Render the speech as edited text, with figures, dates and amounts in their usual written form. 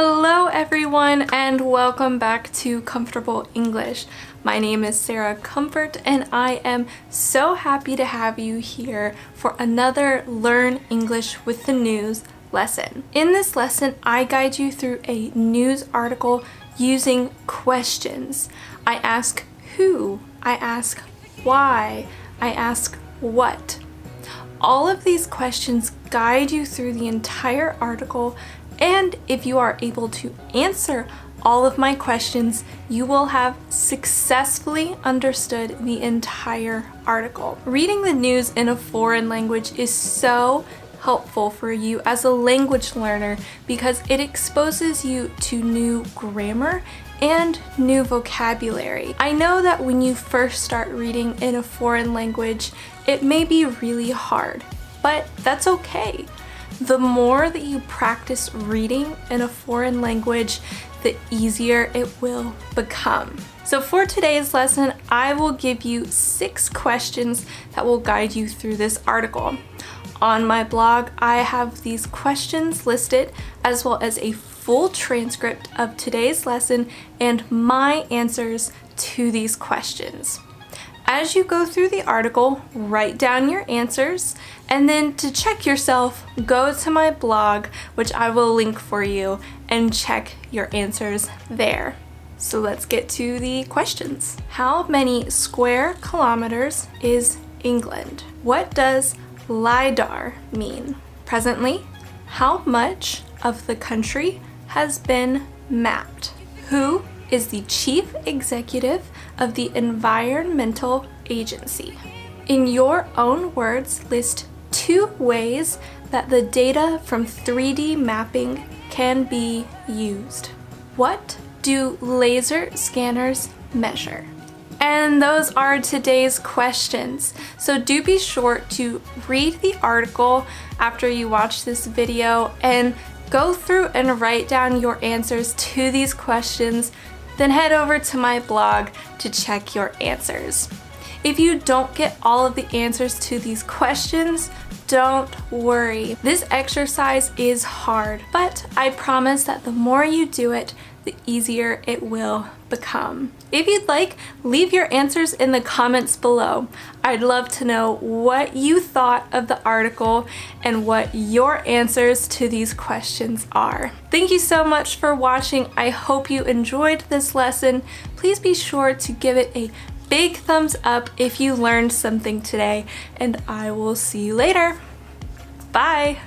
Hello everyone and welcome back to Comfortable English. My name is Sarah Comfort and I am so happy to have you here for another Learn English with the News lesson. In this lesson, I guide you through a news article using questions. I ask who, I ask why, I ask what. All of these questions guide you through the entire article, and if you are able to answer all of my questions, you will have successfully understood the entire article. Reading the news in a foreign language is so helpful for you as a language learner because it exposes you to new grammar and new vocabulary. I know that when you first start reading in a foreign language, it may be really hard, but that's okay. The more that you practice reading in a foreign language, the easier it will become. So for today's lesson, I will give you 6 questions that will guide you through this article. On my blog, I have these questions listed as well as a full transcript of today's lesson and my answers to these questions. As you go through the article, write down your answers, and then to check yourself, go to my blog, which I will link for you, and check your answers there. So let's get to the questions. How many square kilometers is England? What does LIDAR mean? Presently, how much of the country has been mapped? Who is the chief executive of the Environmental Agency? In your own words, list 2 ways that the data from 3D mapping can be used. What do laser scanners measure? And those are today's questions. So do be sure to read the article after you watch this video and go through and write down your answers to these questions. Then head over to my blog to check your answers. If you don't get all of the answers to these questions, don't worry. This exercise is hard, but I promise that the more you do it, the easier it will become. If you'd like, leave your answers in the comments below. I'd love to know what you thought of the article and what your answers to these questions are. Thank you so much for watching. I hope you enjoyed this lesson. Please be sure to give it a big thumbs up if you learned something today, and I will see you later. Bye!